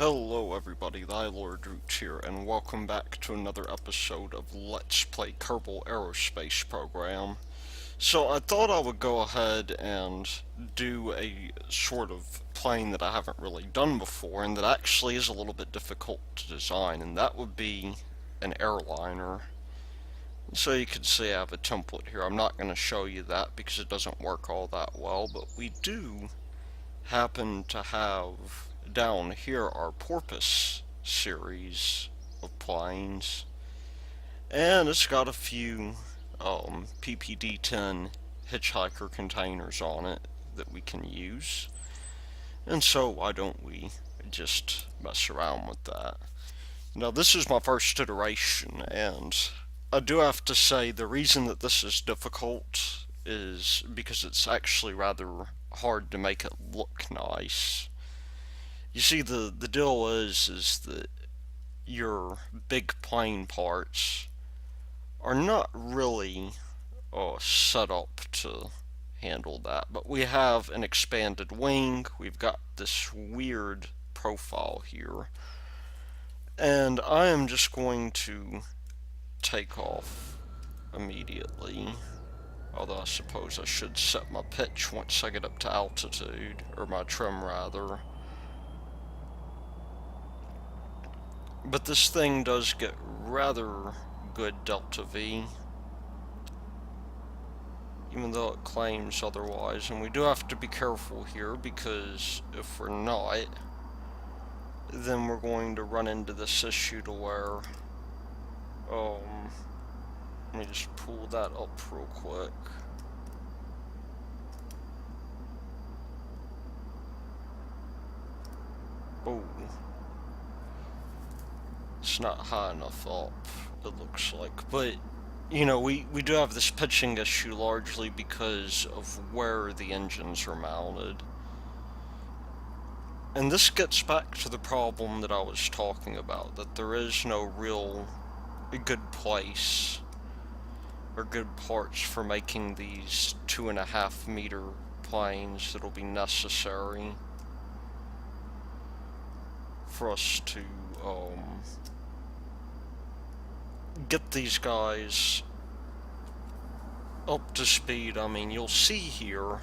Hello everybody, the Lord Roots here, and welcome back to another episode of Let's Play Kerbal Aerospace program. So I thought I would go ahead and do a sort of plane that I haven't really done before, and that actually is a little bit difficult to design, and that would be an airliner. So you can see I have a template here. I'm not going to show you that because it doesn't work all that well, but we do happen to have down here our Porpoise series of planes, and it's got a few PPD-10 hitchhiker containers on it that we can use, and so why don't we just mess around with that. Now this is my first iteration, and I do have to say the reason that this is difficult is because it's actually rather hard to make it look nice. You see, the deal is that your big plane parts are not really set up to handle that. But we have an expanded wing, we've got this weird profile here, and I am just going to take off immediately. Although I suppose I should set my pitch once I get up to altitude, or my trim rather. But this thing does get rather good delta V, even though it claims otherwise. And we do have to be careful here, because if we're not, then we're going to run into this issue to where, let me just pull that up real quick. Oh, it's not high enough up, it looks like. But, you know, we do have this pitching issue largely because of where the engines are mounted. And this gets back to the problem that I was talking about, that there is no real good place or good parts for making these 2.5 meter planes that'll be necessary for us to get these guys up to speed. I mean, you'll see here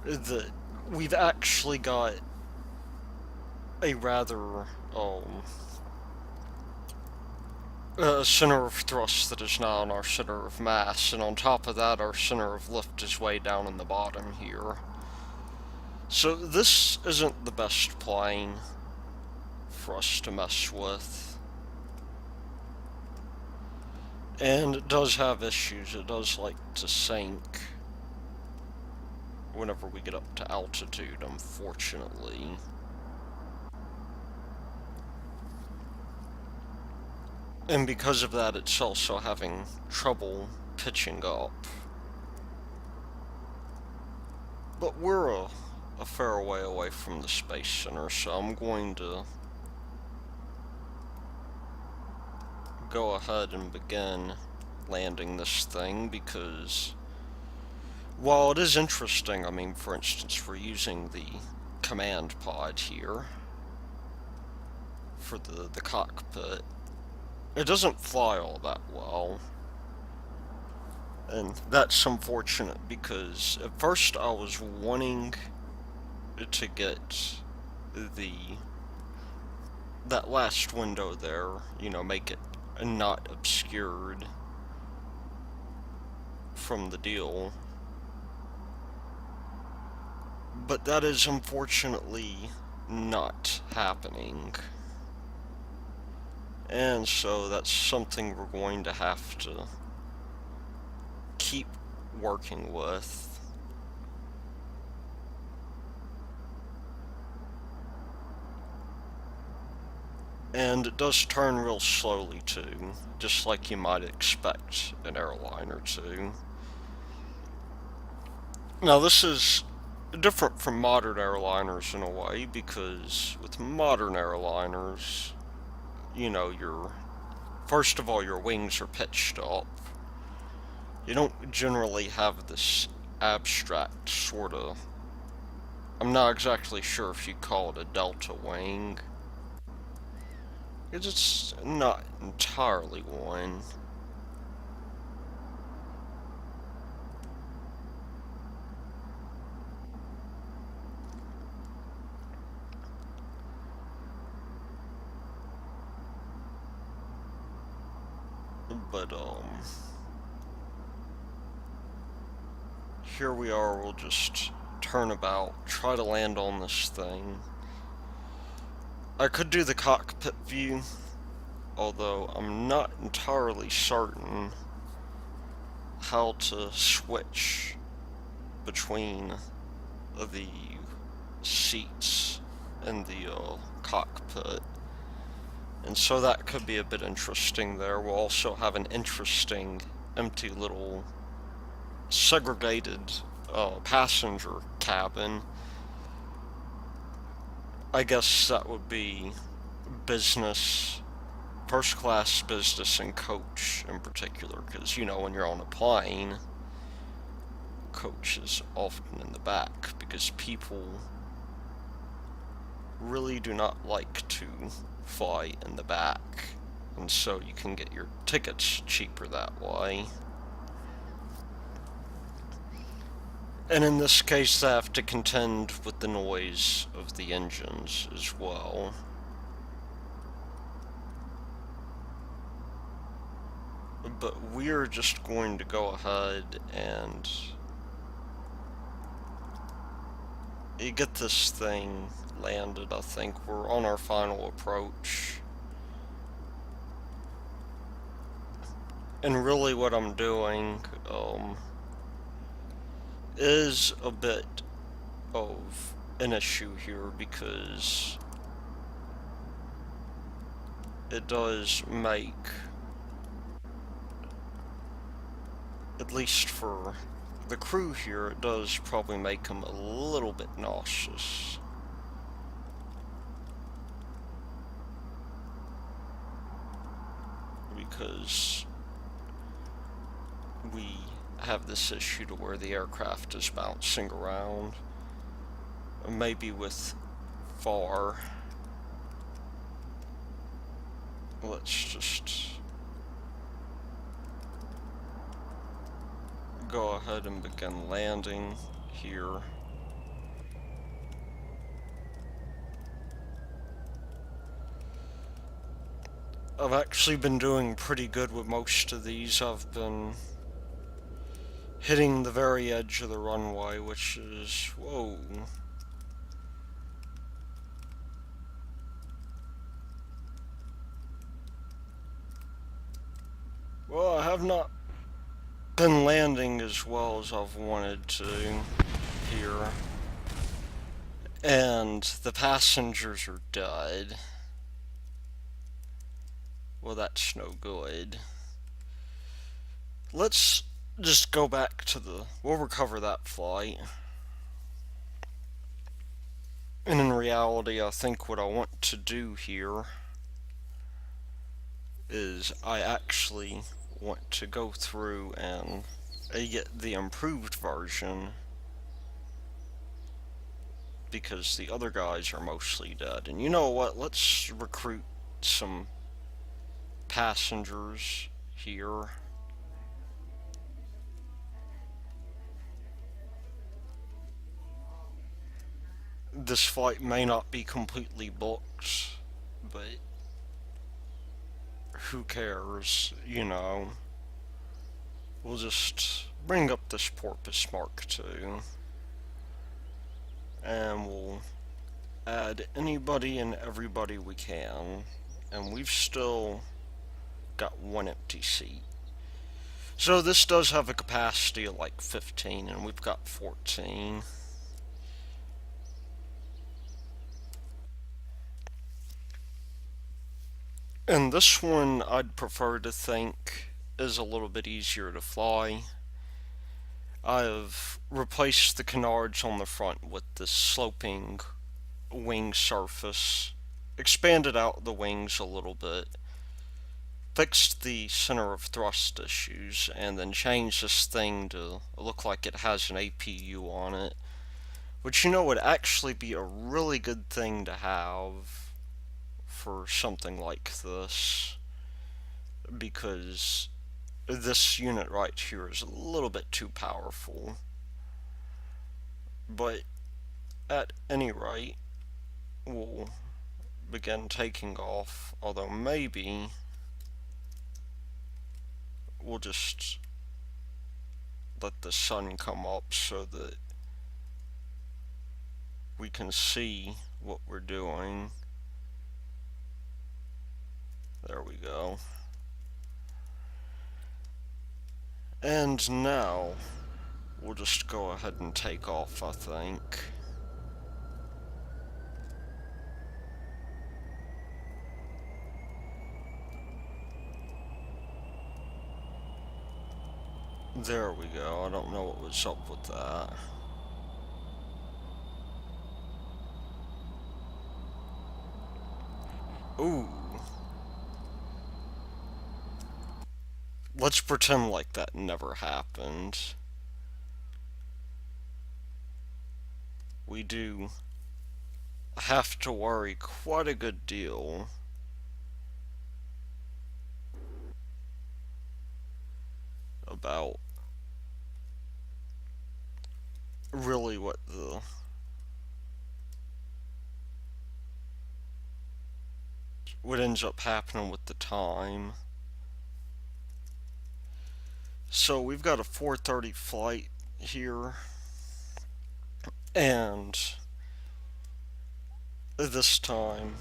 that we've actually got a rather center of thrust that is now on our center of mass, and on top of that our center of lift is way down in the bottom here. So this isn't the best plane for us to mess with. And it does have issues. It does like to sink whenever we get up to altitude, unfortunately. And because of that, it's also having trouble pitching up. But we're a fair way away from the Space Center, so I'm going to go ahead and begin landing this thing, because while it is interesting, I mean, for instance, we're using the command pod here for the cockpit. It doesn't fly all that well, and that's unfortunate, because at first I was wanting to get that last window there, you know, make it not obscured from the deal, but that is unfortunately not happening. And so that's something we're going to have to keep working with. And it does turn real slowly too, just like you might expect an airliner to. Now this is different from modern airliners in a way, because with modern airliners, you know, first of all, your wings are pitched up. You don't generally have this abstract sort of I'm not exactly sure if you call it a delta wing. It's not entirely one. But, here we are, we'll just turn about, try to land on this thing. I could do the cockpit view, although I'm not entirely certain how to switch between the seats in the cockpit. And so that could be a bit interesting there. We'll also have an interesting empty little segregated passenger cabin. I guess that would be business, first class business and coach in particular, because you know when you're on a plane, coach is often in the back because people really do not like to fly in the back, and so you can get your tickets cheaper that way. And in this case, I have to contend with the noise of the engines as well. But we're just going to go ahead and get this thing landed. I think we're on our final approach. And really what I'm doing is a bit of an issue here because it does make, at least for the crew here, it does probably make them a little bit nauseous. Because we have this issue to where the aircraft is bouncing around. Maybe with FAR. Let's just go ahead and begin landing here. I've actually been doing pretty good with most of these. I've been hitting the very edge of the runway, which is, whoa. Well, I have not been landing as well as I've wanted to here. And the passengers are dead. Well, that's no good. Let's just go back to we'll recover that flight. And in reality, I think what I want to do here is I actually want to go through and get the improved version because the other guys are mostly dead. And you know what? Let's recruit some passengers here. This flight may not be completely booked, but who cares, you know. We'll just bring up this Porpoise Mark II, and we'll add anybody and everybody we can, and we've still got one empty seat. So this does have a capacity of like 15, and we've got 14. And this one I'd prefer to think is a little bit easier to fly. I've replaced the canards on the front with this sloping wing surface, expanded out the wings a little bit, fixed the center of thrust issues, and then changed this thing to look like it has an APU on it, Which, you know, would actually be a really good thing to have for something like this, because this unit right here is a little bit too powerful. But at any rate, we'll begin taking off, although maybe we'll just let the sun come up so that we can see what we're doing. There we go. And now we'll just go ahead and take off, I think. There we go. I don't know what was up with that. Ooh. Let's pretend like that never happened. We do have to worry quite a good deal about really what ends up happening with the time. So we've got a 4:30 flight here, and this time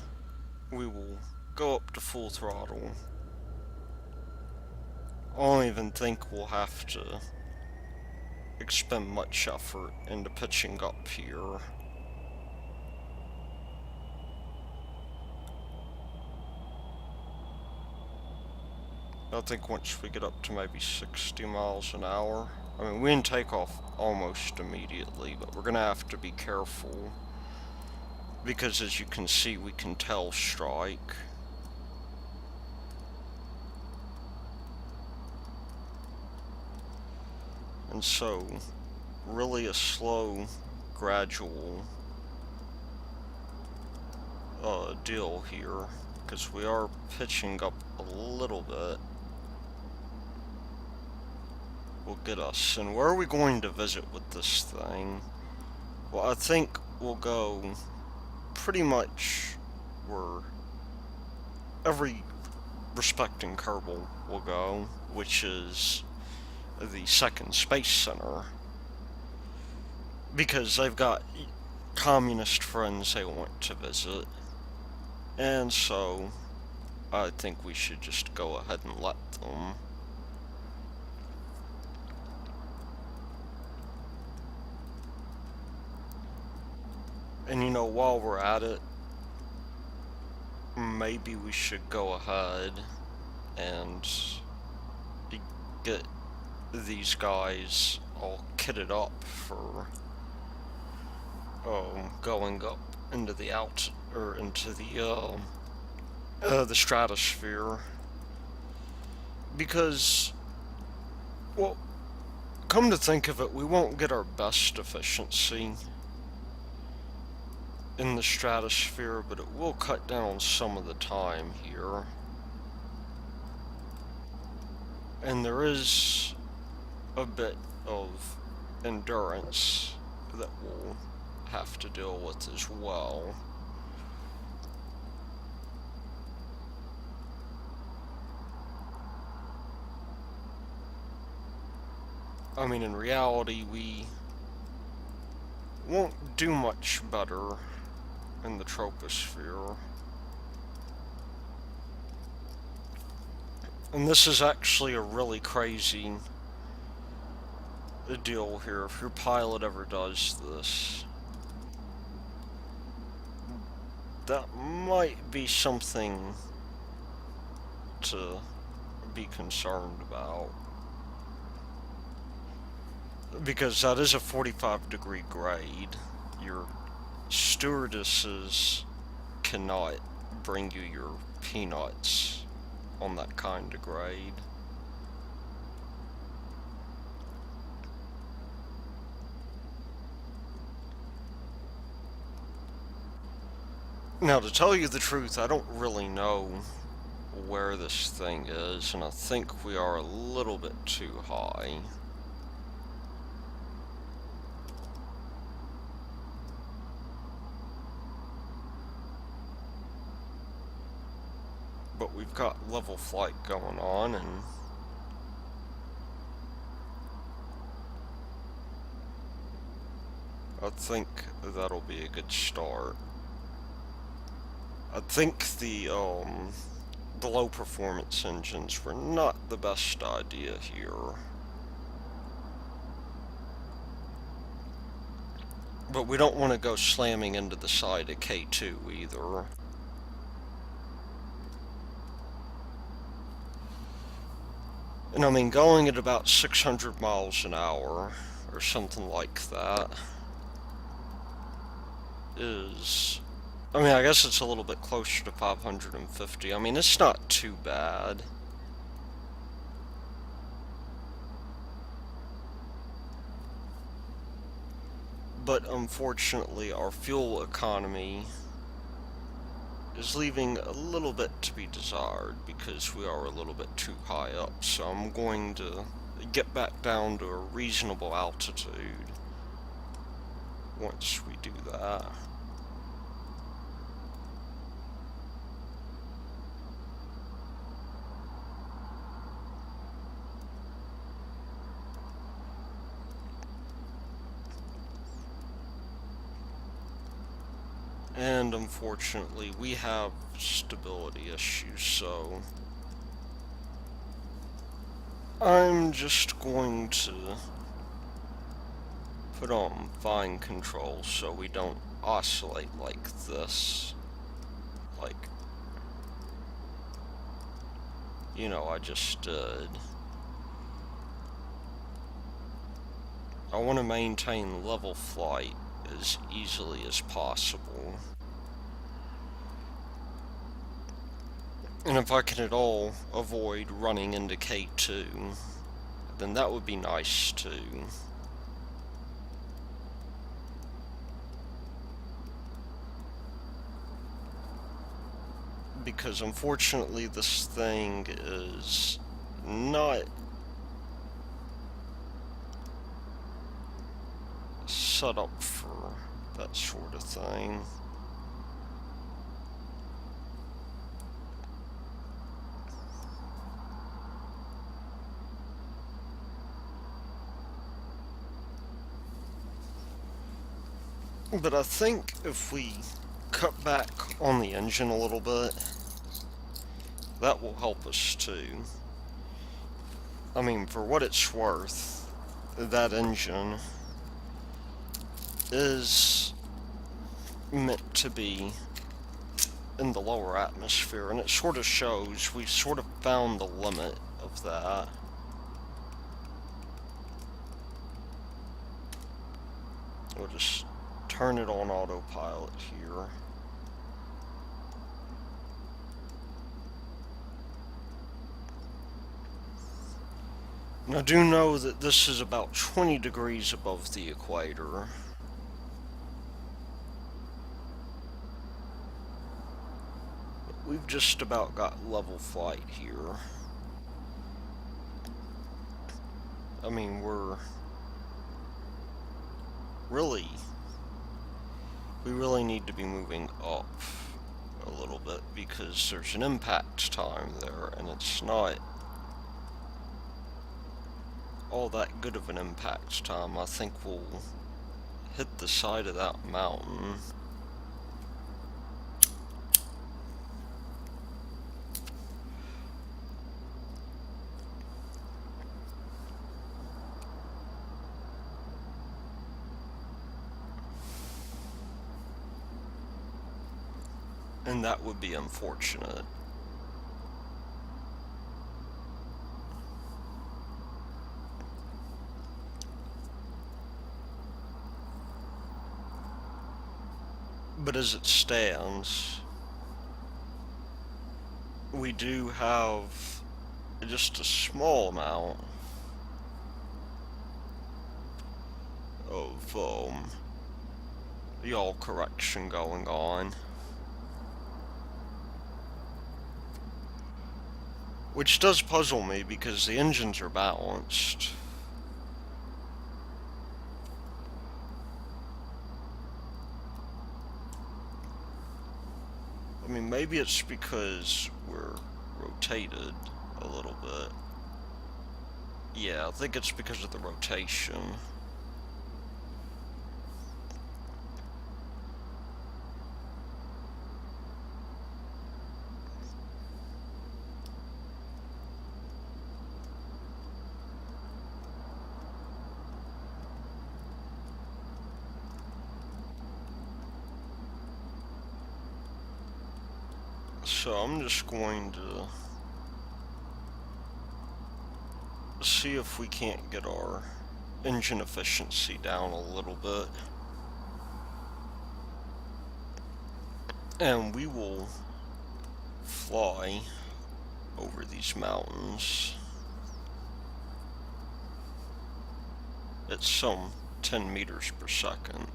we will go up to full throttle. I don't even think we'll have to expend much effort into pitching up here. I think once we get up to maybe 60 miles an hour, I mean, we can take off almost immediately, but we're gonna have to be careful because, as you can see, we can tail strike. And so, really a slow, gradual deal here, because we are pitching up a little bit, will get us. And where are we going to visit with this thing? Well, I think we'll go pretty much where every respecting Kerbal will go, which is the second space center, because they've got communist friends they want to visit, and so I think we should just go ahead and let them. And you know, while we're at it, maybe we should go ahead and get these guys all kitted up for going up into the the stratosphere, because, well, come to think of it, we won't get our best efficiency in the stratosphere, but it will cut down some of the time here. And there is a bit of endurance that we'll have to deal with as well. I mean, in reality, we won't do much better in the troposphere. And this is actually a really crazy deal here. If your pilot ever does this, that might be something to be concerned about, because that is a 45-degree grade. Your stewardesses cannot bring you your peanuts on that kind of grade. Now, to tell you the truth, I don't really know where this thing is, and I think we are a little bit too high. But we've got level flight going on, and I think that'll be a good start. I think the low performance engines were not the best idea here. But we don't want to go slamming into the side of K2 either. And I mean, going at about 600 miles an hour, or something like that, is... I mean, I guess it's a little bit closer to 550. I mean, it's not too bad. But unfortunately, our fuel economy is leaving a little bit to be desired because we are a little bit too high up. So I'm going to get back down to a reasonable altitude once we do that. And unfortunately, we have stability issues, so I'm just going to put on fine control so we don't oscillate like this. Like, you know, I just did. I want to maintain level flight as easily as possible. And if I can at all avoid running into K2, then that would be nice too. Because unfortunately this thing is not set up for that sort of thing. But I think if we cut back on the engine a little bit, that will help us too. I mean, for what it's worth, that engine is meant to be in the lower atmosphere, and it sort of shows we've sort of found the limit of that. We'll just turn it on autopilot here. And I do know that this is about 20 degrees above the equator. We've just about got level flight here. I mean, we really need to be moving up a little bit because there's an impact time there, and it's not all that good of an impact time. I think we'll hit the side of that mountain. And that would be unfortunate. But as it stands, we do have just a small amount of yaw correction going on. which does puzzle me because the engines are balanced. I mean, maybe it's because we're rotated a little bit. Yeah, I think it's because of the rotation. So I'm just going to see if we can't get our engine efficiency down a little bit. And we will fly over these mountains at some 10 meters per second.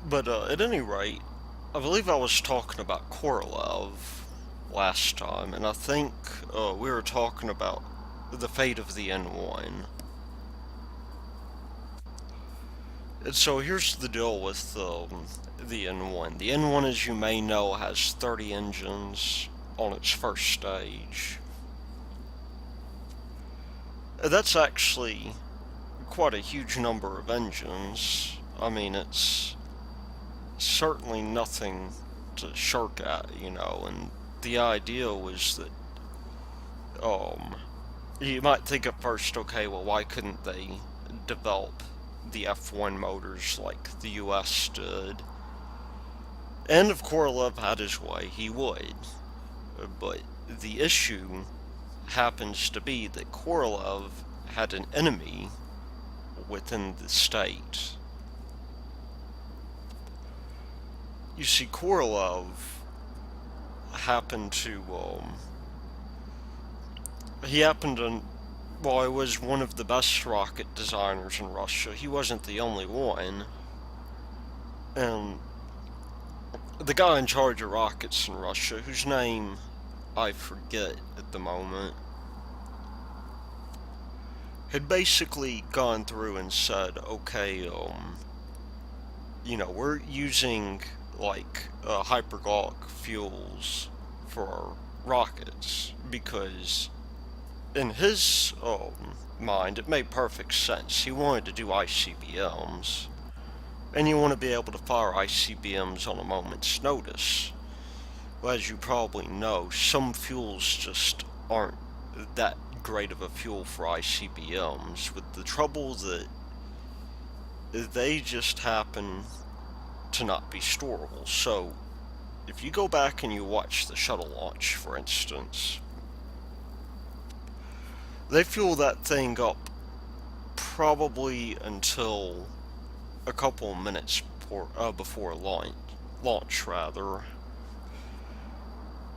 But at any rate, I believe I was talking about Korolev last time, and I think we were talking about the fate of the N1. And so here's the deal with the N1. The N1, as you may know, has 30 engines on its first stage. That's actually quite a huge number of engines. I mean, it's certainly nothing to shirk at, and the idea was that, you might think at first, okay, well, why couldn't they develop the F1 motors like the US did? And if Korolev had his way, he would. But the issue happens to be that Korolev had an enemy within the state. You see, Korolev happened to, he happened to, well, he was one of the best rocket designers in Russia. He wasn't the only one. And the guy in charge of rockets in Russia, whose name I forget at the moment, had basically gone through and said, okay, we're using like hypergolic fuels for our rockets because in his mind it made perfect sense. He wanted to do ICBMs, and you want to be able to fire ICBMs on a moment's notice. Well, as you probably know, some fuels just aren't that great of a fuel for ICBMs, with the trouble that they just happen to not be storable. So, if you go back and you watch the shuttle launch, for instance, they fuel that thing up probably until a couple of minutes before launch, rather.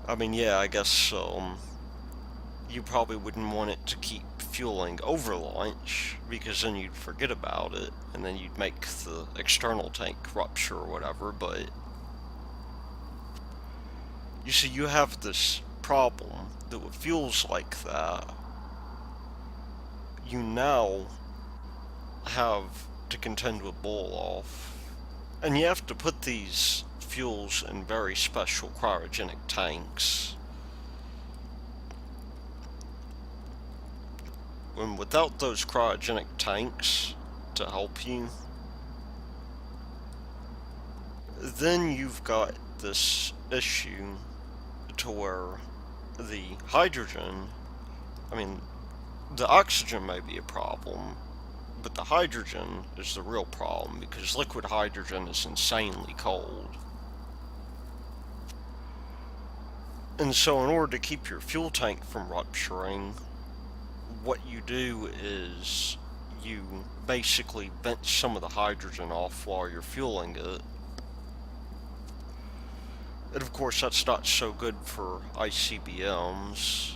I mean, yeah, I guess you probably wouldn't want it to keep fueling over launch because then you'd forget about it and then you'd make the external tank rupture or whatever. But you see, you have this problem that with fuels like that, you now have to contend with blow-off, and you have to put these fuels in very special cryogenic tanks. And without those cryogenic tanks to help you, then you've got this issue to where the hydrogen, I mean, the oxygen may be a problem, but the hydrogen is the real problem because liquid hydrogen is insanely cold. And so in order to keep your fuel tank from rupturing, what you do is you basically vent some of the hydrogen off while you're fueling it. And of course that's not so good for ICBMs.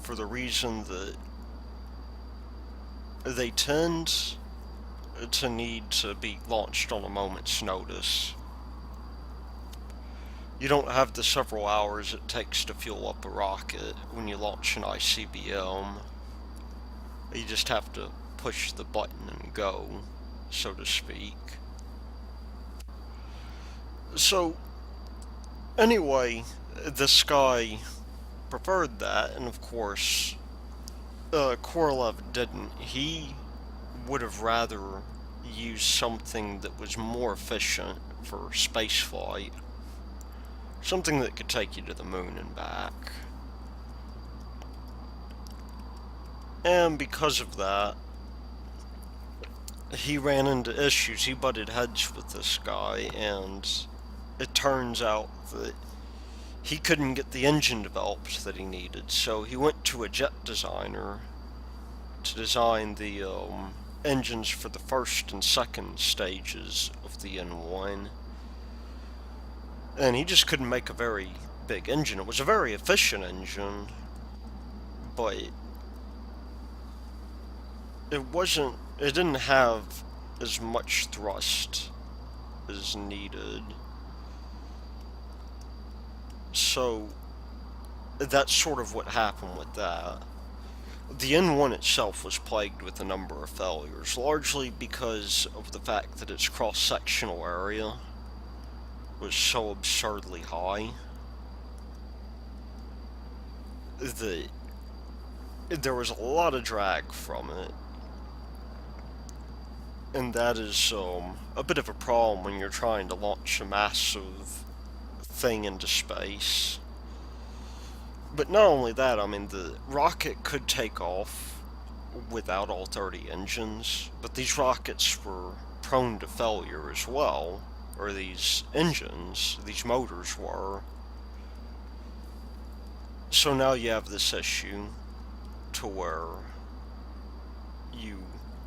for the reason that they tend to need to be launched on a moment's notice. You don't have the several hours it takes to fuel up a rocket when you launch an ICBM. You just have to push the button and go, so to speak. So, anyway, this guy preferred that, and of course, Korolev didn't. He would have rather used something that was more efficient for spaceflight. Something that could take you to the moon and back. And because of that, he ran into issues. He butted heads with this guy, and it turns out that he couldn't get the engine developed that he needed. So he went to a jet designer to design the engines for the first and second stages of the N1. And he just couldn't make a very big engine. It was a very efficient engine, but it didn't have as much thrust as needed. So that's sort of what happened with that. The N1 itself was plagued with a number of failures, largely because of the fact that its cross-sectional area was so absurdly high that there was a lot of drag from it. And that is a bit of a problem when you're trying to launch a massive thing into space. But not only that, I mean, the rocket could take off without all 30 engines, but these rockets were prone to failure as well, or these engines, these motors were. So now you have this issue to where you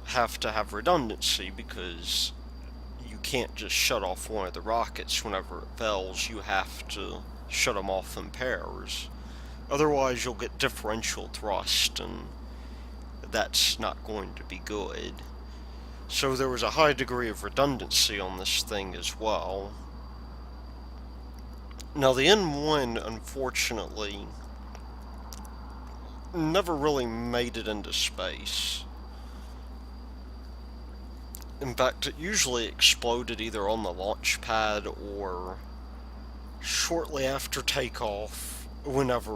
have to have redundancy because you can't just shut off one of the rockets whenever it fails. You have to shut them off in pairs. Otherwise, you'll get differential thrust, and that's not going to be good. So there was a high degree of redundancy on this thing as well. Now, the N1, unfortunately, never really made it into space. In fact, it usually exploded either on the launch pad or shortly after takeoff, whenever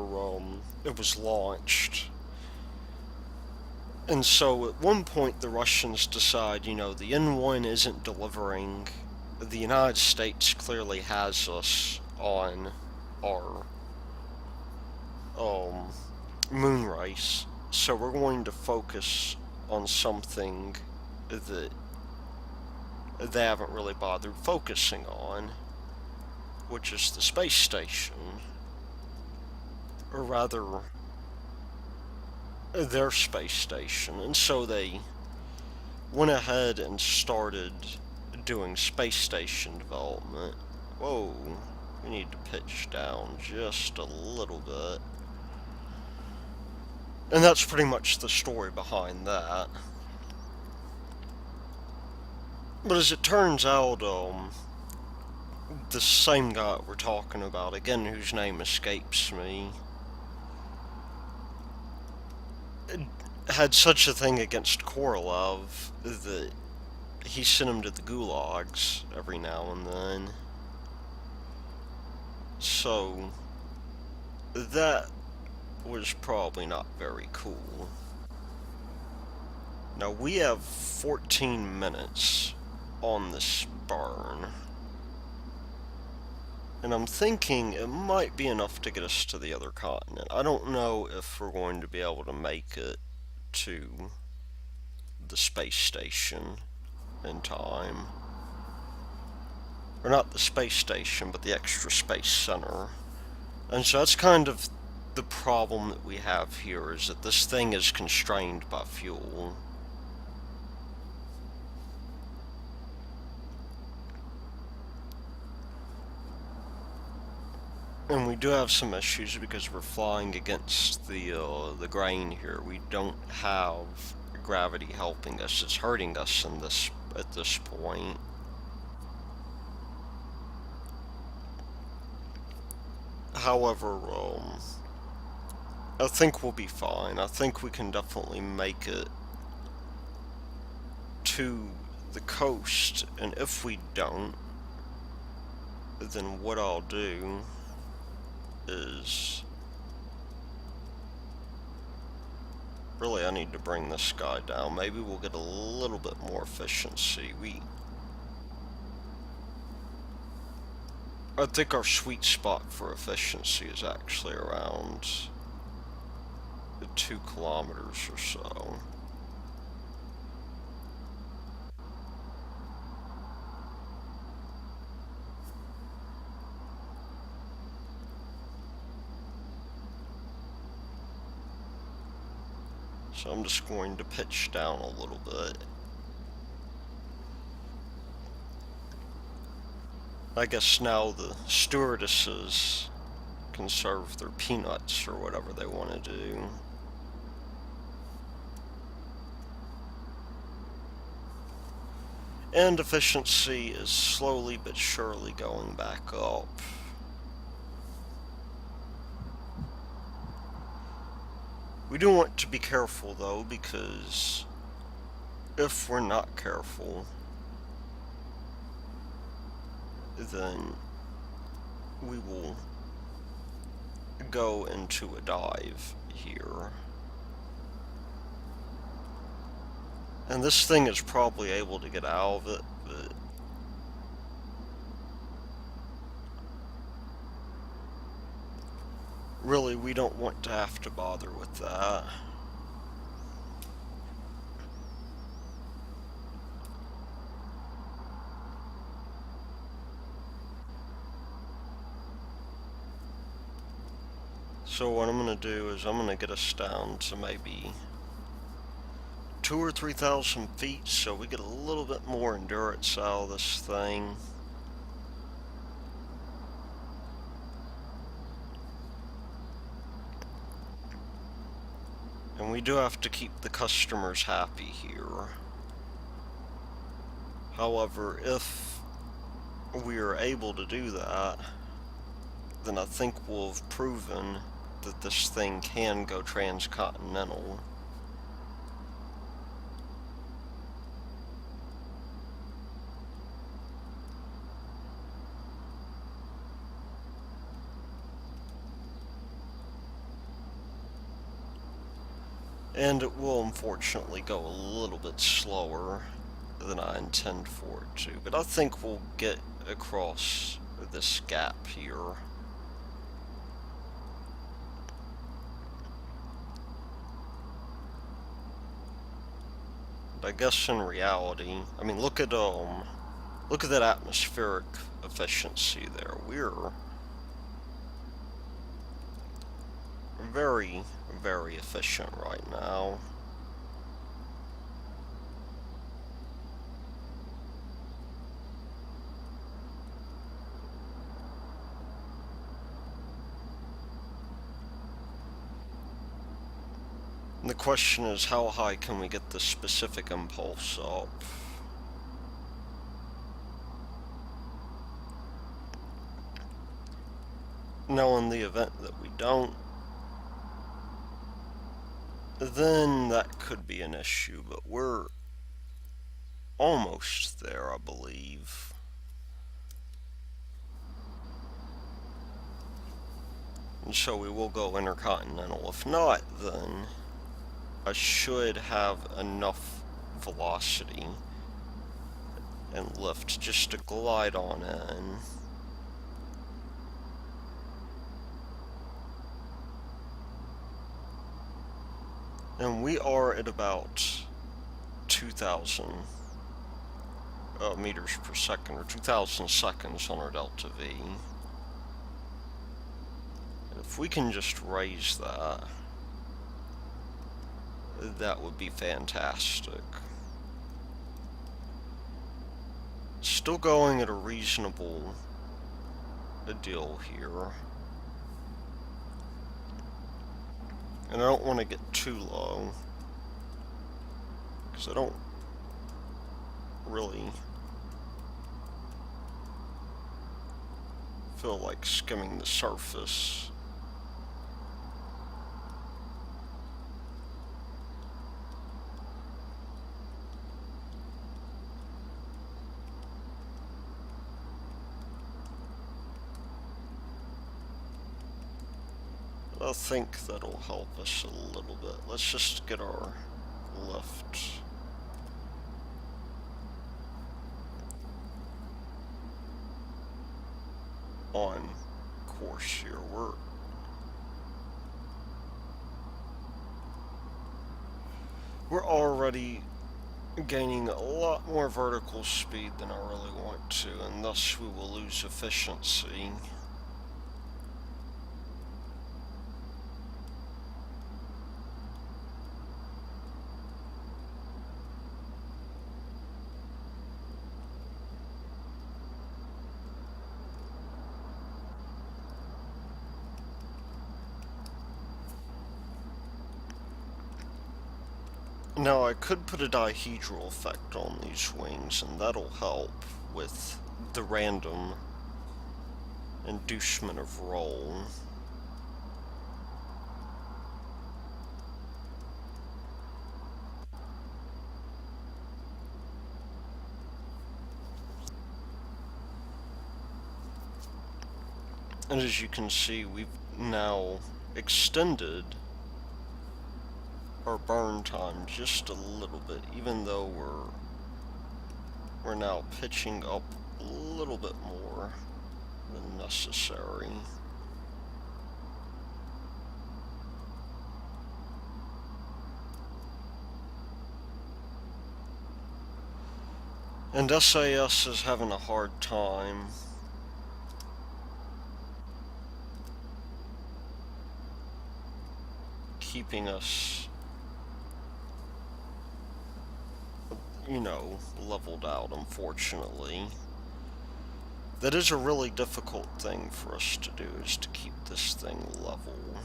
it was launched. And so at one point the Russians decide, the N1 isn't delivering. The United States clearly has us on our moon race, so we're going to focus on something that they haven't really bothered focusing on, which is the space station. Or rather, their space station. And so they went ahead and started doing space station development. Whoa, we need to pitch down just a little bit. And that's pretty much the story behind that. But as it turns out, the same guy we're talking about, again, whose name escapes me, had such a thing against Korolev that he sent him to the gulags every now and then. So that was probably not very cool. Now we have 14 minutes on this burn, and I'm thinking it might be enough to get us to the other continent. I don't know if we're going to be able to make it to the space station in time. Or not the space station, but the extra space center. And so that's kind of the problem that we have here, is that this thing is constrained by fuel. And we do have some issues because we're flying against the grain here. We don't have gravity helping us. It's hurting us in this at this point. However, I think we'll be fine. I think we can definitely make it to the coast, and if we don't, then what I'll do is really I need to bring this guy down. Maybe we'll get a little bit more efficiency. I think our sweet spot for efficiency is actually around 2 kilometers or so. So I'm just going to pitch down a little bit. I guess now the stewardesses can serve their peanuts or whatever they want to do. And efficiency is slowly but surely going back up. We do want to be careful though, because if we're not careful, then we will go into a dive here. And this thing is probably able to get out of it, but really we don't want to have to bother with that. So what I'm going to do is I'm going to get us down to maybe 2,000 or 3,000 feet, so we get a little bit more endurance out of this thing. And we do have to keep the customers happy here. However, if we are able to do that, then I think we'll have proven that this thing can go transcontinental. And it will unfortunately go a little bit slower than I intend for it to, but I think we'll get across this gap here. I guess in reality, I mean, look at that atmospheric efficiency there. We're very, very efficient right now. And the question is, how high can we get the specific impulse up? Now, in the event that we don't, then that could be an issue, but we're almost there, I believe. And so we will go intercontinental. If not, then I should have enough velocity and lift just to glide on in. And we are at about 2,000 meters per second, or 2,000 seconds on our delta V. If we can just raise that, that would be fantastic. Still going at a reasonable deal here. And I don't want to get too low, because I don't really feel like skimming the surface. I think that'll help us a little bit. Let's just get our lift on course here. We're already gaining a lot more vertical speed than I really want to, and thus we will lose efficiency. Now I could put a dihedral effect on these wings, and that'll help with the random inducement of roll. And as you can see, we've now extended our burn time just a little bit, even though we're now pitching up a little bit more than necessary. And SAS is having a hard time keeping us, leveled out, unfortunately. That is a really difficult thing for us to do, is to keep this thing level.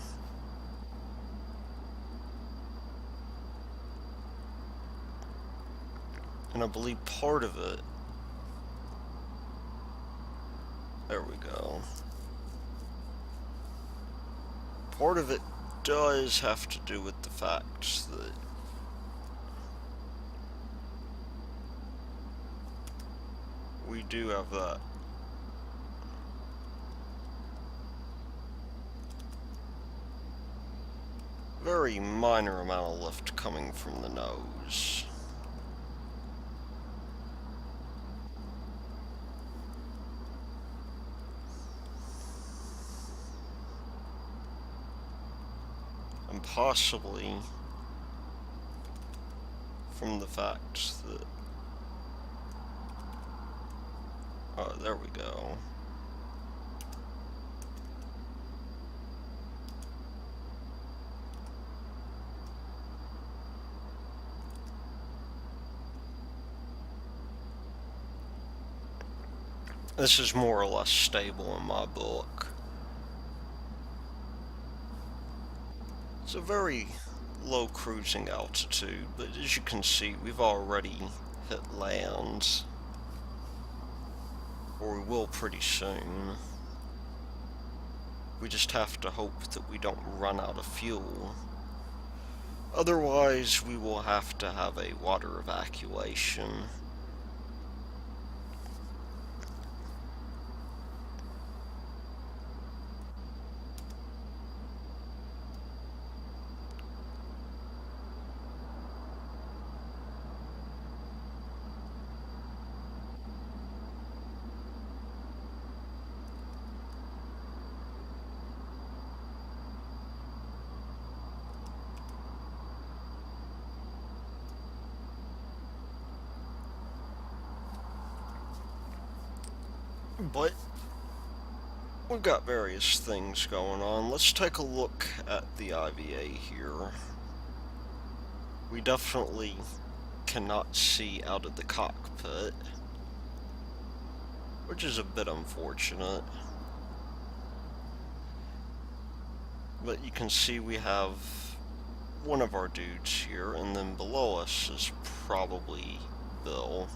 And I believe part of it, there we go, part of it does have to do with the fact that we do have that very minor amount of lift coming from the nose. And possibly from the fact that, oh, there we go. This is more or less stable in my book. It's a very low cruising altitude, but as you can see, we've already hit land, or we will pretty soon. We just have to hope that we don't run out of fuel. Otherwise, we will have to have a water evacuation. But we've got various things going on. Let's take a look at the IVA here. We definitely cannot see out of the cockpit, which is a bit unfortunate. But you can see we have one of our dudes here, and then below us is probably Bill.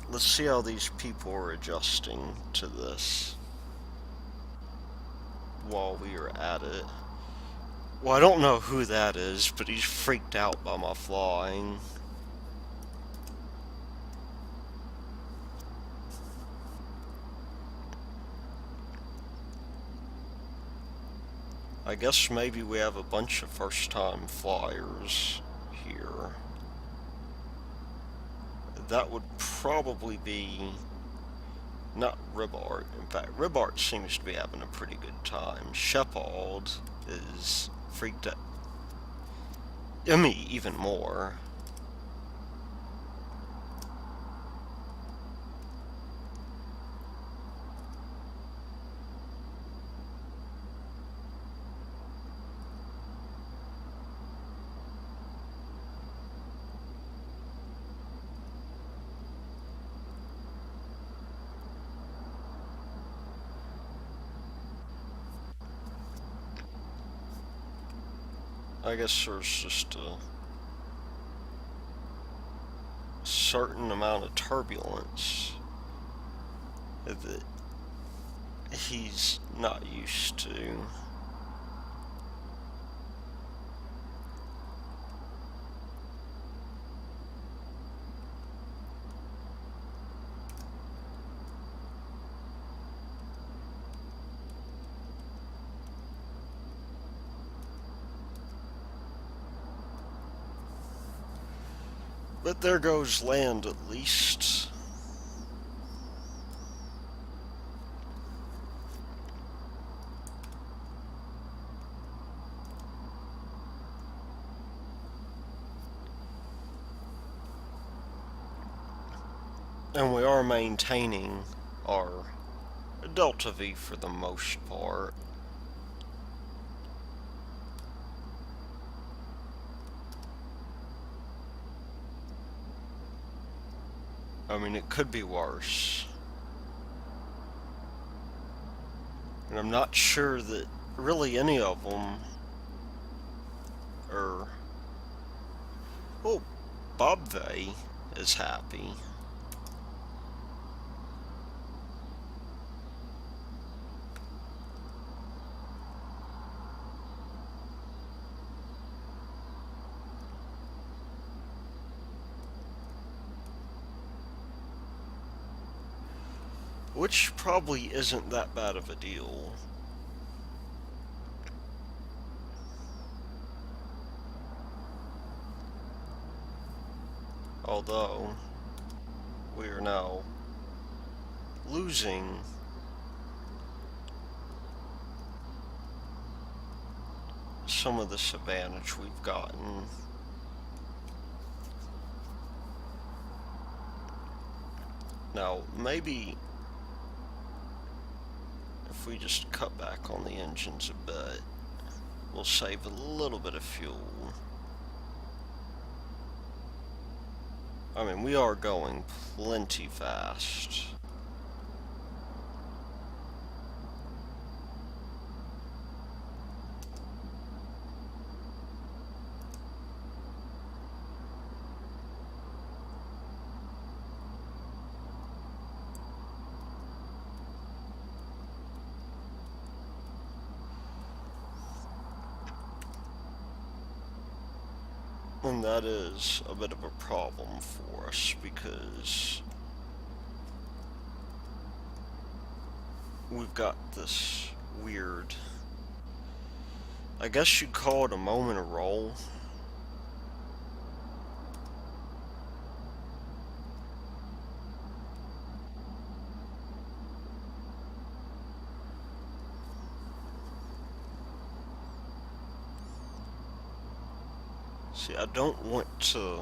Let's see how these people are adjusting to this while we are at it. Well, I don't know who that is, but he's freaked out by my flying. I guess maybe we have a bunch of first-time flyers here. That would probably be not Ribart. In fact, Ribart seems to be having a pretty good time. Shepard is freaked out. I mean, even more. I guess there's just a certain amount of turbulence that he's not used to. But there goes land at least. And we are maintaining our Delta V for the most part. I mean, it could be worse. And I'm not sure that really any of them are... Oh, Bob Vay is happy. Which probably isn't that bad of a deal. Although, we are now losing some of this advantage we've gotten. Now, maybe if we just cut back on the engines a bit, we'll save a little bit of fuel. I mean, we are going plenty fast. And that is a bit of a problem for us because we've got this weird, I guess you'd call it a moment of roll. See, I don't want to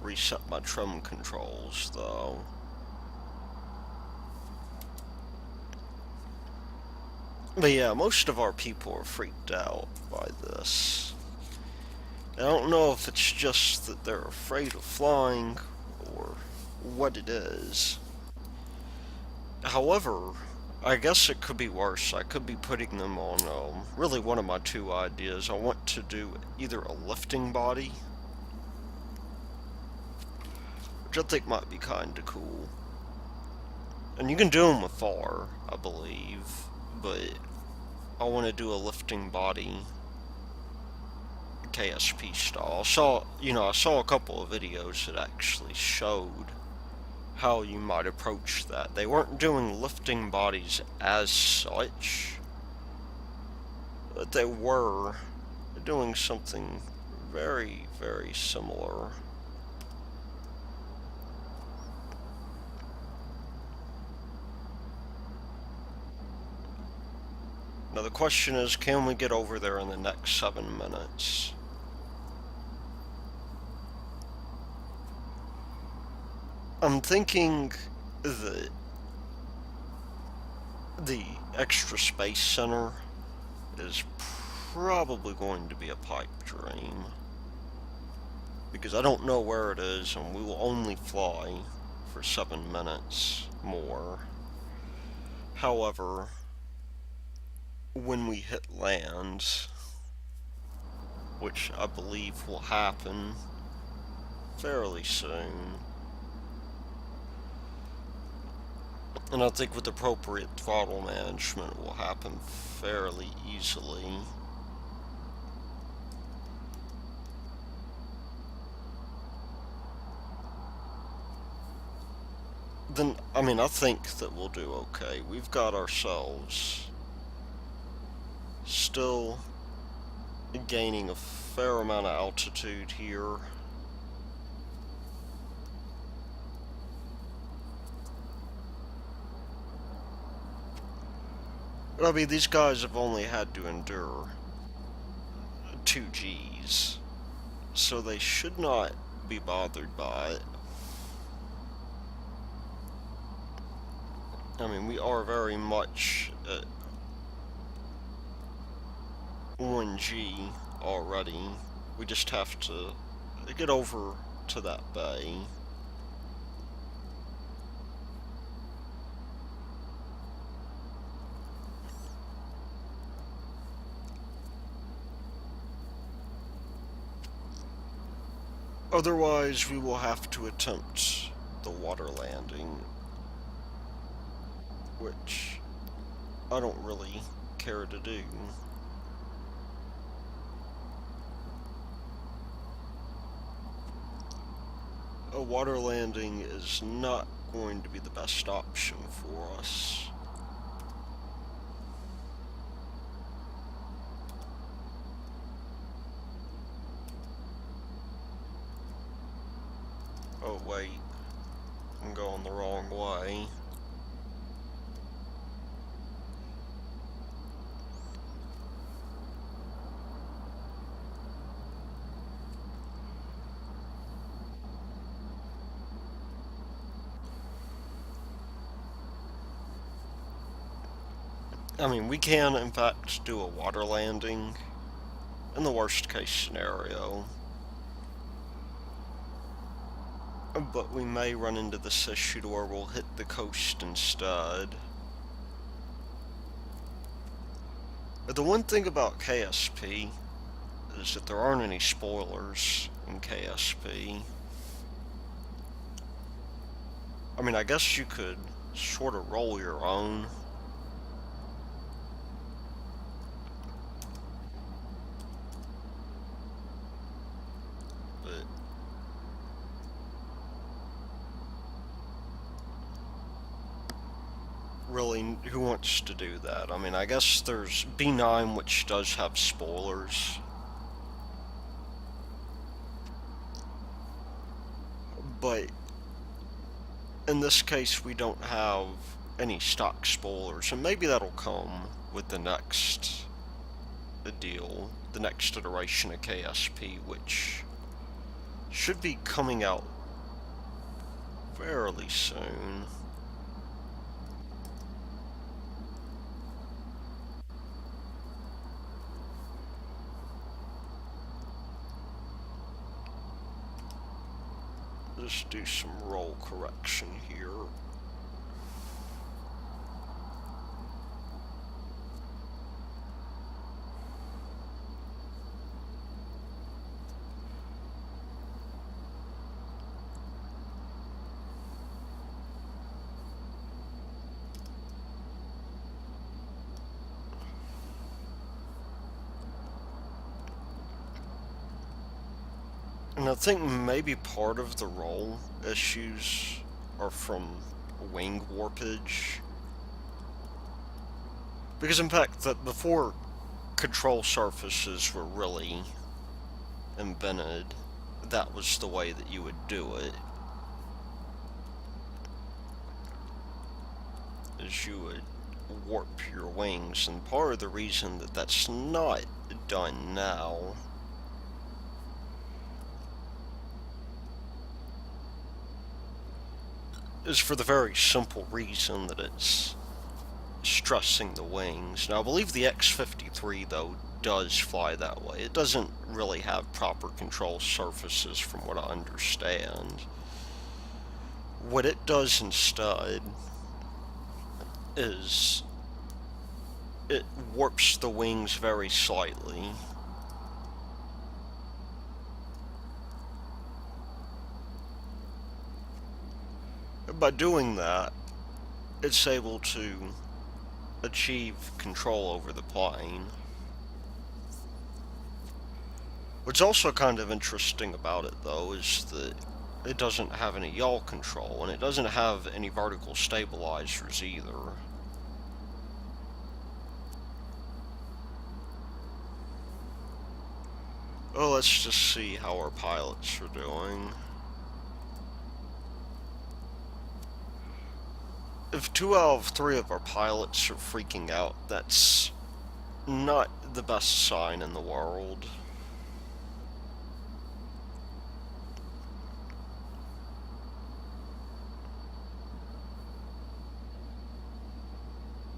reset my trim controls, though. But yeah, most of our people are freaked out by this. I don't know if it's just that they're afraid of flying, or what it is. However, I guess it could be worse. I could be putting them on really one of my two ideas. I want to do either a lifting body, which I think might be kind of cool. And you can do them with FAR, I believe, but I want to do a lifting body KSP style. I saw a couple of videos that actually showed how you might approach that. They weren't doing lifting bodies as such, but they were doing something very, very similar. Now the question is, can we get over there in the next 7 minutes? I'm thinking that the extra space center is probably going to be a pipe dream, because I don't know where it is and we will only fly for 7 minutes more. However, when we hit land, which I believe will happen fairly soon, and I think with appropriate throttle management will happen fairly easily. Then, I think that we'll do okay. We've got ourselves still gaining a fair amount of altitude here. But these guys have only had to endure 2 Gs, so they should not be bothered by it. We are very much at 1G already. We just have to get over to that bay. Otherwise, we will have to attempt the water landing, which I don't really care to do. A water landing is not going to be the best option for us. Oh wait, I'm going the wrong way. We can in fact do a water landing in the worst case scenario, but we may run into this issue to where we'll hit the coast instead. The one thing about KSP is that there aren't any spoilers in KSP. I guess you could sort of roll your own. But really, who wants to do that? I guess there's B9, which does have spoilers. But in this case, we don't have any stock spoilers, and maybe that'll come with the next deal, the next iteration of KSP, which should be coming out fairly soon. Just do some roll correction here. And I think maybe part of the roll issues are from wing warpage. Because in fact, that before control surfaces were really invented, that was the way that you would do it. Is you would warp your wings, and part of the reason that that's not done now is for the very simple reason that it's stressing the wings. Now, I believe the X-53, though, does fly that way. It doesn't really have proper control surfaces from what I understand. What it does instead is it warps the wings very slightly. By doing that, it's able to achieve control over the plane. What's also kind of interesting about it, though, is that it doesn't have any yaw control, and it doesn't have any vertical stabilizers either. Well, let's just see how our pilots are doing. If 2 out of 3 of our pilots are freaking out, that's not the best sign in the world.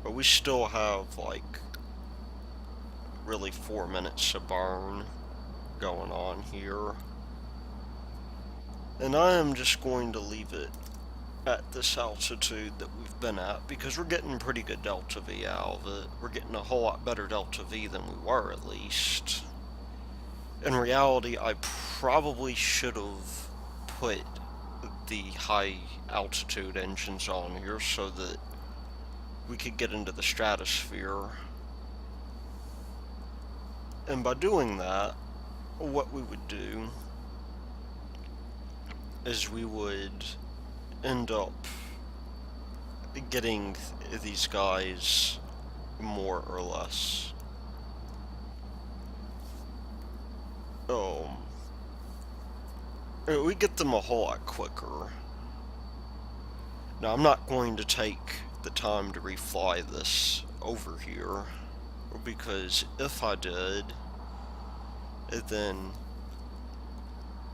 But we still have, like, really 4 minutes of burn going on here. And I am just going to leave it at this altitude that we've been at, because we're getting pretty good delta V out of it. We're getting a whole lot better delta V than we were, at least. In reality, I probably should have put the high altitude engines on here so that we could get into the stratosphere. And by doing that, what we would do is we would end up getting these guys more or less we get them a whole lot quicker. Now, I'm not going to take the time to refly this over here, because if I did, then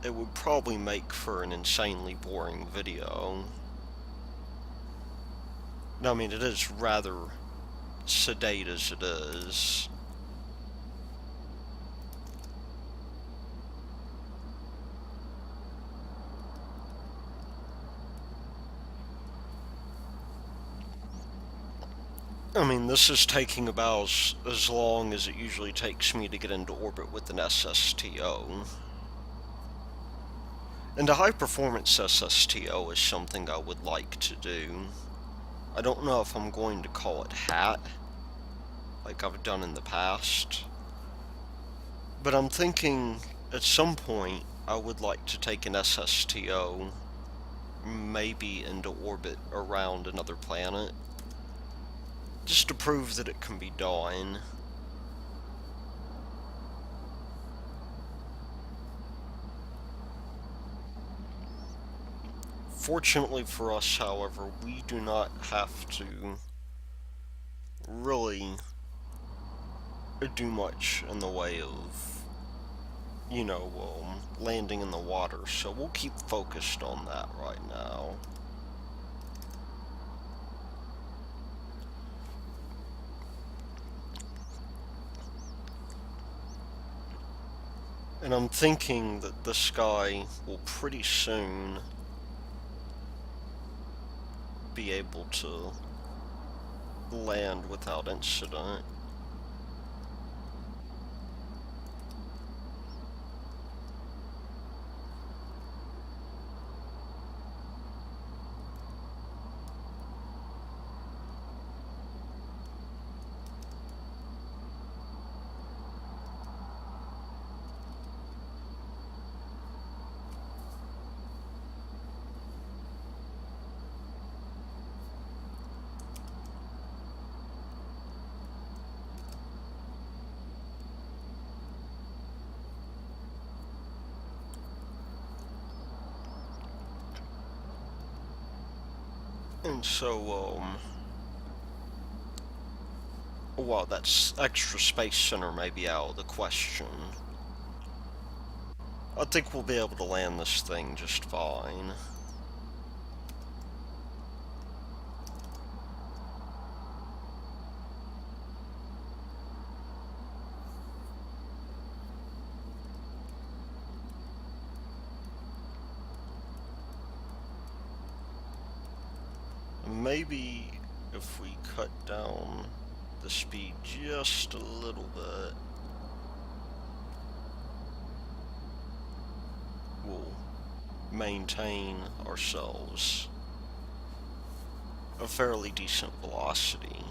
it would probably make for an insanely boring video. Now, I mean, it is rather sedate as it is. I mean, this is taking about as long as it usually takes me to get into orbit with an SSTO. And a high-performance SSTO is something I would like to do. I don't know if I'm going to call it HAT, like I've done in the past. But I'm thinking, at some point, I would like to take an SSTO, maybe into orbit around another planet, just to prove that it can be done. Fortunately for us, however, we do not have to really do much in the way of, landing in the water, so we'll keep focused on that right now. And I'm thinking that this guy will pretty soon be able to land without incident. And so, while that extra space center may be out of the question, I think we'll be able to land this thing just fine. Maybe if we cut down the speed just a little bit, we'll maintain ourselves a fairly decent velocity.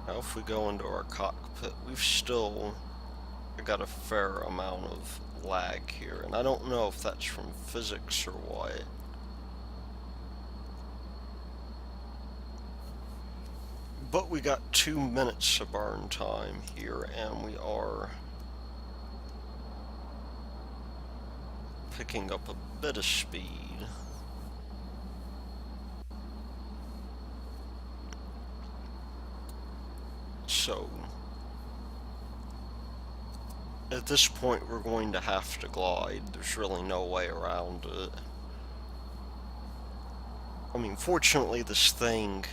Now if we go into our cockpit, we've still got a fair amount of lag here, and I don't know if that's from physics or what. But we got 2 minutes of burn time here, and we are picking up a bit of speed. So, at this point we're going to have to glide. There's really no way around it. I mean, fortunately this thing,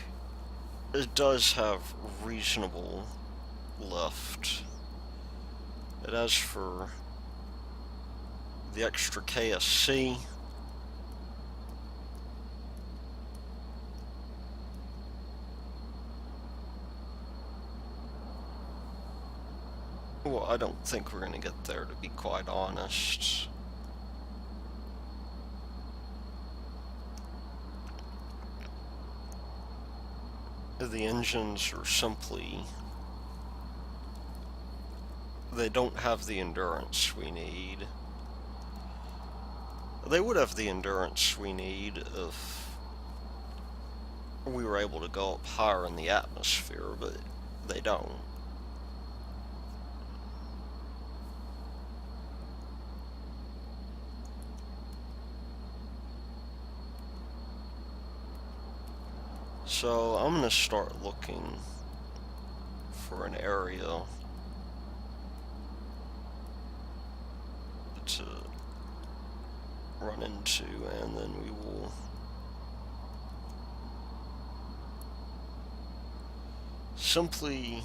it does have reasonable lift. And as for the extra KSC, well, I don't think we're going to get there, to be quite honest. The engines are simply... they don't have the endurance we need. They would have the endurance we need if we were able to go up higher in the atmosphere, but they don't. So I'm going to start looking for an area to run into, and then we will simply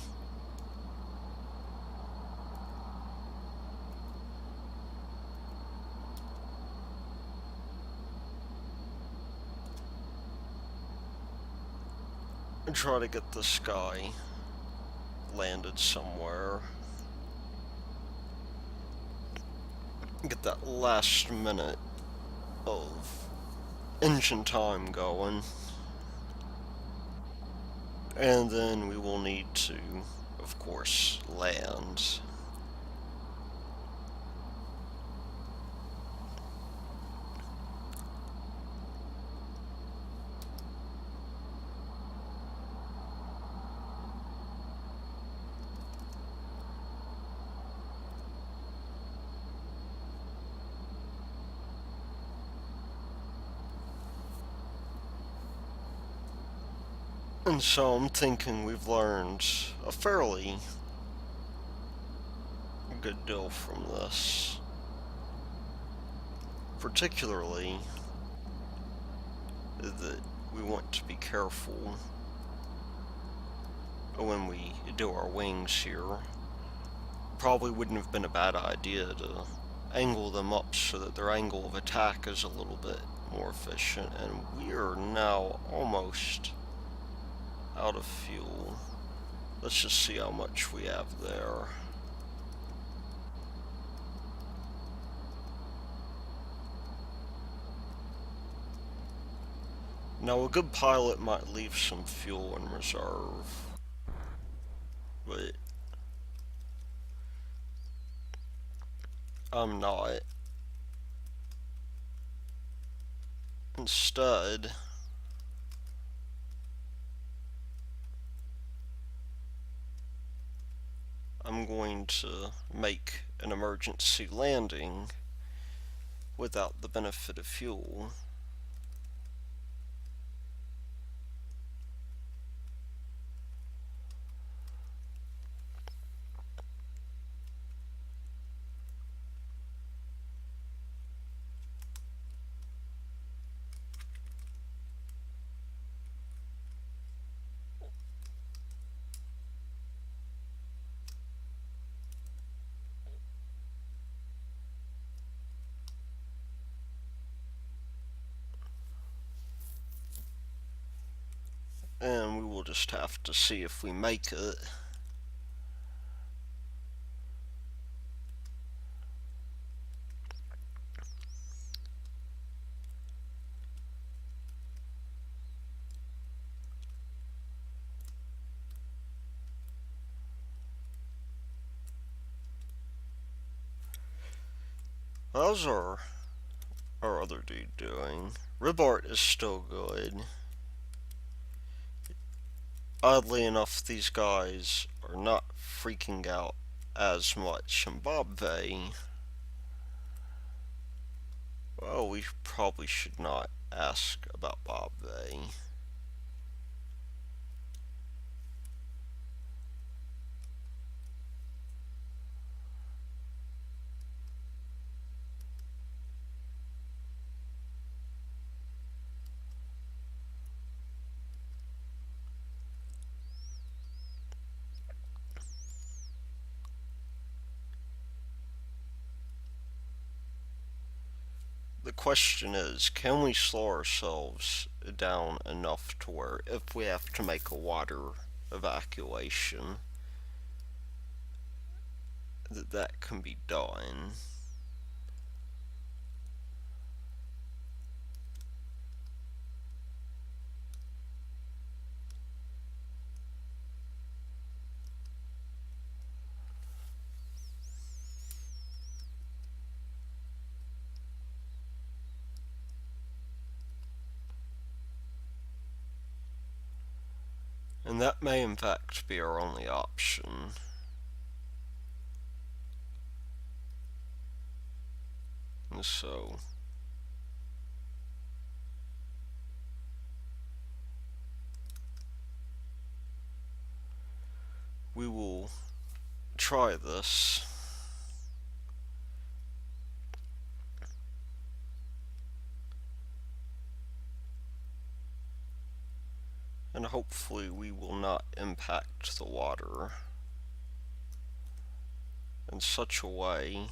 try to get this guy landed somewhere. Get that last minute of engine time going. And then we will need to, of course, land. And so I'm thinking we've learned a fairly good deal from this. Particularly that we want to be careful when we do our wings here. Probably wouldn't have been a bad idea to angle them up so that their angle of attack is a little bit more efficient, and we are now almost out of fuel. Let's just see how much we have there. Now, a good pilot might leave some fuel in reserve, but I'm not. Instead, I'm going going to make an emergency landing without the benefit of fuel. And we will just have to see if we make it. How's our other dude doing? Ribart is still good. Oddly enough, these guys are not freaking out as much. And Bob Vay, well, we probably should not ask about Bob Vay. The question is, can we slow ourselves down enough to where if we have to make a water evacuation, that can be done? And that may in fact be our only option. And so we will try this. And hopefully we will not impact the water in such a way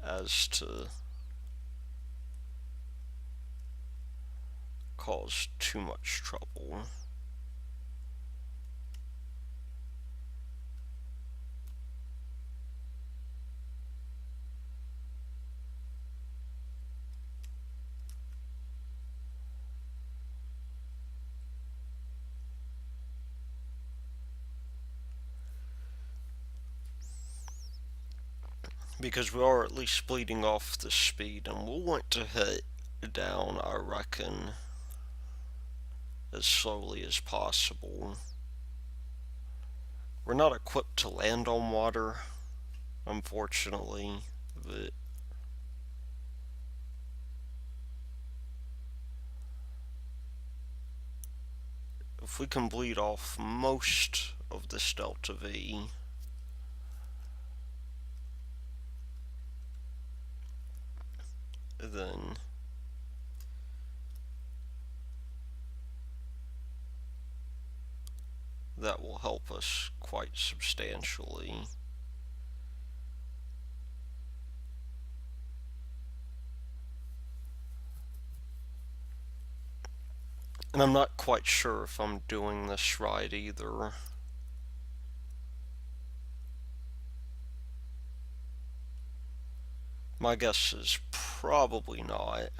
as to cause too much trouble. Because we are at least bleeding off the speed, and we'll want to hit down, I reckon, as slowly as possible. We're not equipped to land on water, unfortunately, but if we can bleed off most of this Delta V, then that will help us quite substantially. And I'm not quite sure if I'm doing this right either. My guess is probably not.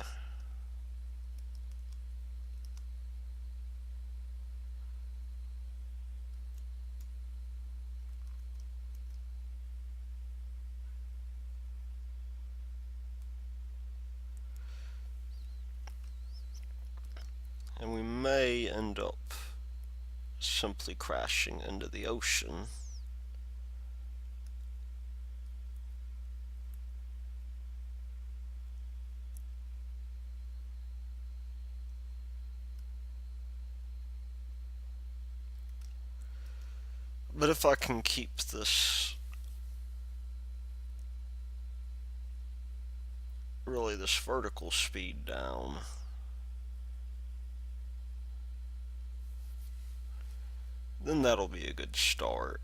And we may end up simply crashing into the ocean. But if I can keep this, really this vertical speed down, then that'll be a good start.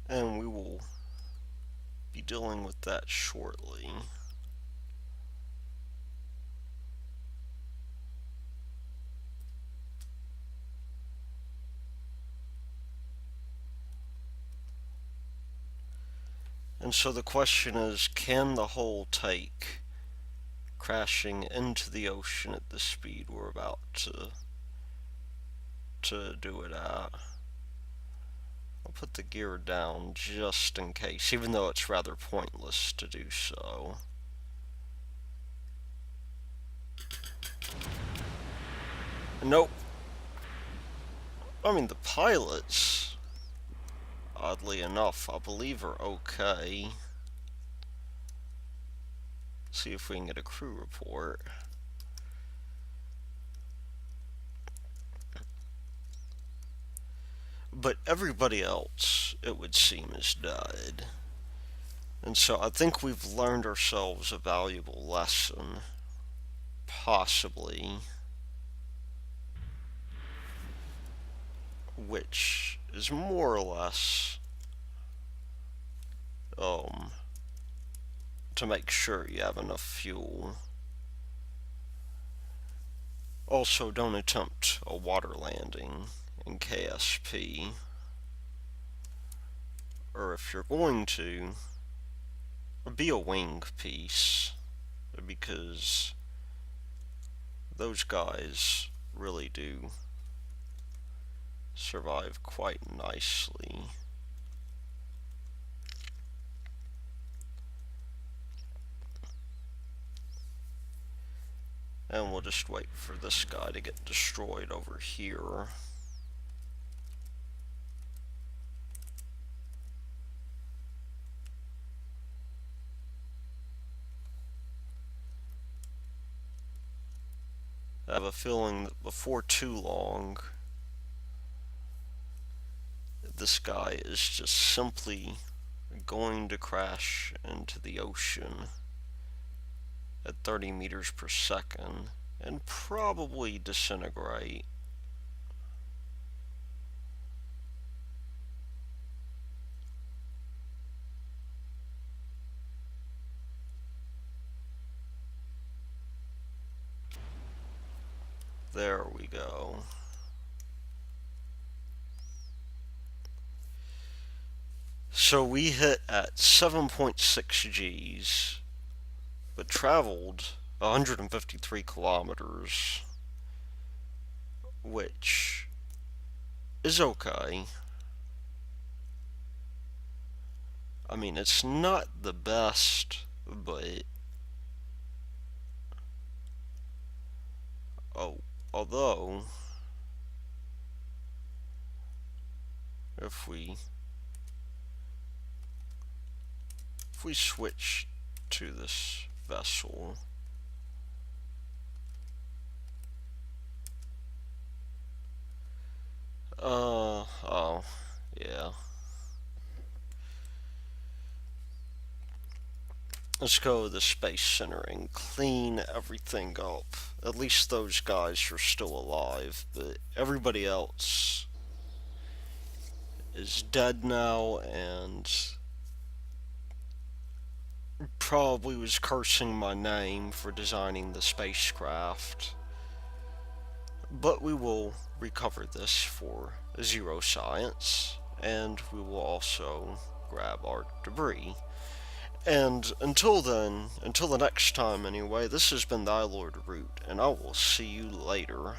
And we will be dealing with that shortly. And so the question is, can the hull take crashing into the ocean at the speed we're about to do it at? I'll put the gear down just in case, even though it's rather pointless to do so. Nope. I mean, the pilots, oddly enough, I believe are okay. See if we can get a crew report. But everybody else, it would seem, is dead. And so I think we've learned ourselves a valuable lesson. Possibly. Which is more or less to make sure you have enough fuel. Also, don't attempt a water landing in KSP. Or if you're going to, be a wing piece, because those guys really do survive quite nicely. And we'll just wait for this guy to get destroyed over here. I have a feeling that before too long, this guy is just simply going to crash into the ocean at 30 meters per second and probably disintegrate. There we go. So we hit at 7.6 Gs, but traveled 153 kilometers, which is okay. I mean, it's not the best, but although if we switch to this vessel, oh yeah, let's go to the space center and clean everything up. At least those guys are still alive, but everybody else is dead now and probably was cursing my name for designing the spacecraft. But we will recover this for zero science, and we will also grab our debris. And until then, until the next time anyway, this has been Thy Lord Root, and I will see you later.